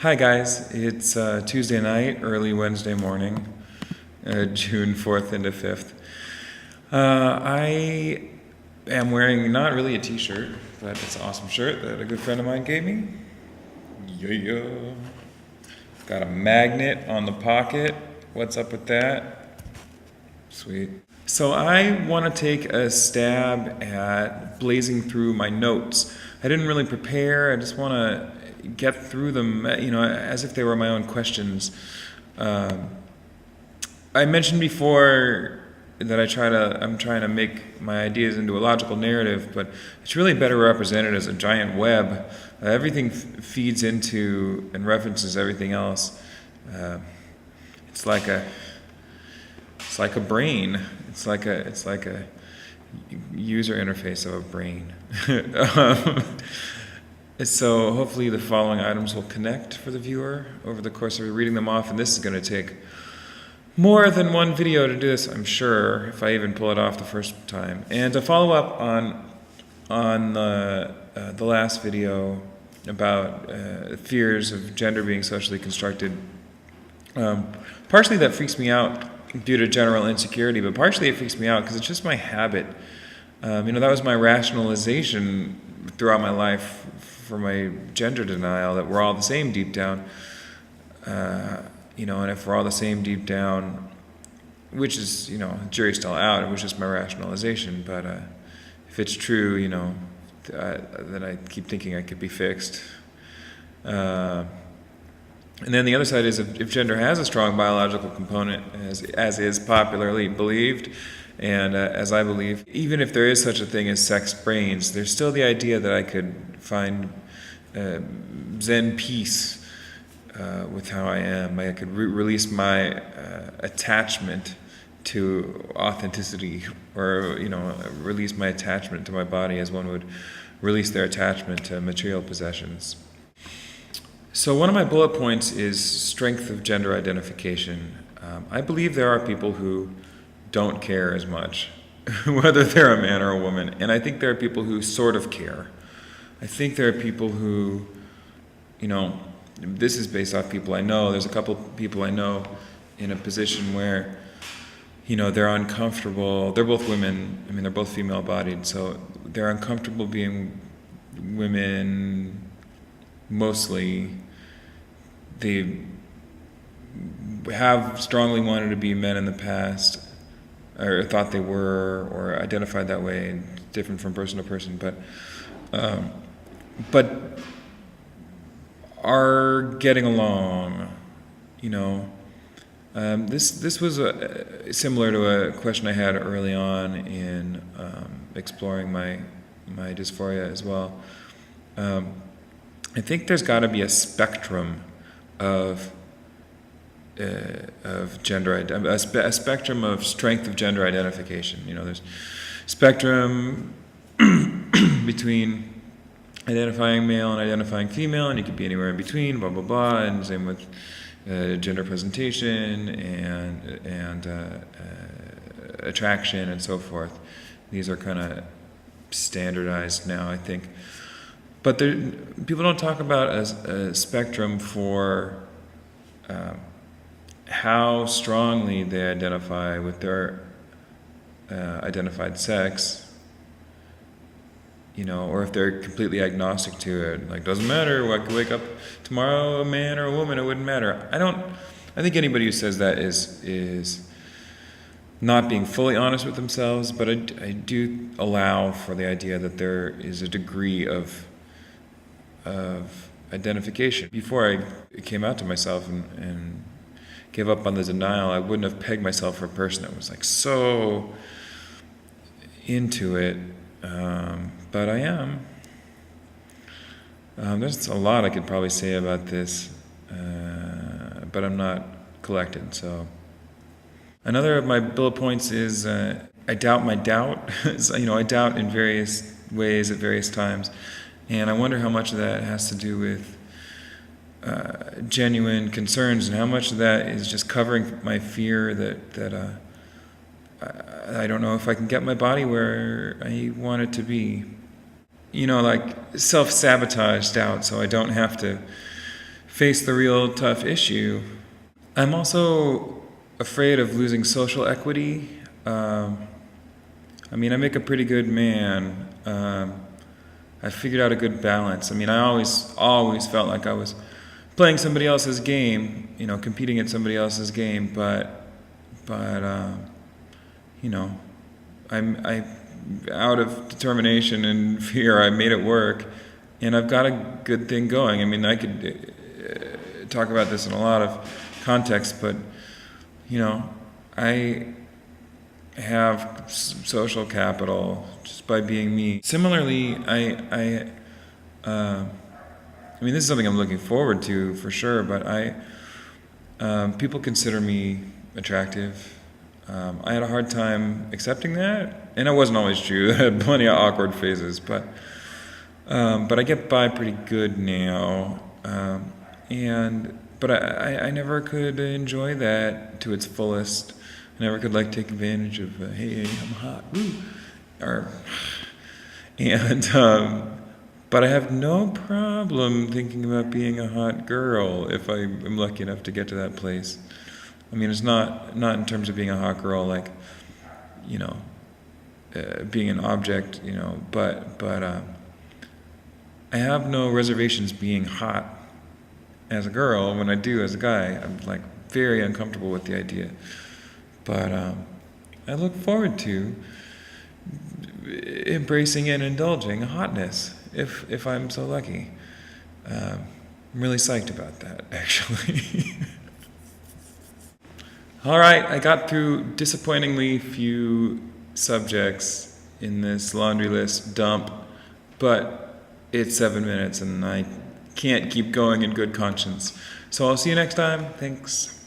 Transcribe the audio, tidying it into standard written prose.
Hi guys, it's Tuesday night, early Wednesday morning, June 4th into 5th. I am wearing not really a t-shirt, but it's an awesome shirt that a good friend of mine gave me. Yeah. Got a magnet on the pocket. What's up with that? Sweet. So I want to take a stab at blazing through my notes. I didn't really prepare. I just want to get through them, as if they were my own questions. I mentioned before that I'm trying to make my ideas into a logical narrative, but it's really better represented as a giant web. Everything feeds into and references everything else. It's like a brain. It's like a user interface of a brain. So hopefully the following items will connect for the viewer over the course of reading them off, and this is going to take more than one video to do this, I'm sure, if I even pull it off the first time. And to follow up on the last video about fears of gender being socially constructed, partially that freaks me out due to general insecurity, but partially it freaks me out because it's just my habit. That was my rationalization throughout my life for my gender denial, that we're all the same deep down. And if we're all the same deep down, which is, jury's still out, it was just my rationalization, but if it's true, then I keep thinking I could be fixed. And then the other side is if gender has a strong biological component, as is popularly believed, and as I believe, even if there is such a thing as sex brains, there's still the idea that I could find Zen peace with how I am. I could release my attachment to authenticity, or release my attachment to my body as one would release their attachment to material possessions. So one of my bullet points is strength of gender identification. I believe there are people who don't care as much whether they're a man or a woman, and I think there are people who sort of care. I think there are people who, this is based off people I know. There's a couple people I know in a position where, they're uncomfortable. They're both women. They're both female-bodied, so they're uncomfortable being women mostly. They have strongly wanted to be men in the past, or thought they were, or identified that way, different from person to person, but are getting along, This was similar to a question I had early on in exploring my dysphoria as well. I think there's got to be a spectrum of gender, a spectrum of strength of gender identification. There's spectrum between identifying male and identifying female, and you could be anywhere in between, blah, blah, blah, and same with gender presentation and attraction and so forth. These are kind of standardized now, I think. But people don't talk about a spectrum for how strongly they identify with their identified sex, or if they're completely agnostic to it. Like, doesn't matter, I could wake up tomorrow a man or a woman, it wouldn't matter. I think anybody who says that is not being fully honest with themselves, but I do allow for the idea that there is a degree of identification. Before I came out to myself and gave up on the denial, I wouldn't have pegged myself for a person that was like so into it. But I am. There's a lot I could probably say about this, but I'm not collected. So another of my bullet points is I doubt my doubt. I doubt in various ways at various times, and I wonder how much of that has to do with genuine concerns, and how much of that is just covering my fear that I don't know if I can get my body where I want it to be. Like self-sabotage doubt, so I don't have to face the real tough issue. I'm also afraid of losing social equity. I mean, I make a pretty good man. I figured out a good balance. I mean, I always felt like I was playing somebody else's game, competing at somebody else's game, but you know, I out of determination and fear, I made it work, and I've got a good thing going. I mean, I could talk about this in a lot of contexts, but I have social capital just by being me. Similarly, I mean, this is something I'm looking forward to for sure, but people consider me attractive. I had a hard time accepting that, and it wasn't always true. I had plenty of awkward phases, but I get by pretty good now. But I never could enjoy that to its fullest. I never could take advantage of hey, I'm hot, woo, but I have no problem thinking about being a hot girl if I am lucky enough to get to that place. I mean, it's not in terms of being a hot girl, being an object, but I have no reservations being hot as a girl. When I do as a guy, I'm very uncomfortable with the idea. But I look forward to embracing and indulging hotness if I'm so lucky. I'm really psyched about that, actually. All right, I got through disappointingly few subjects in this laundry list dump, but it's 7 minutes and I can't keep going in good conscience. So I'll see you next time. Thanks.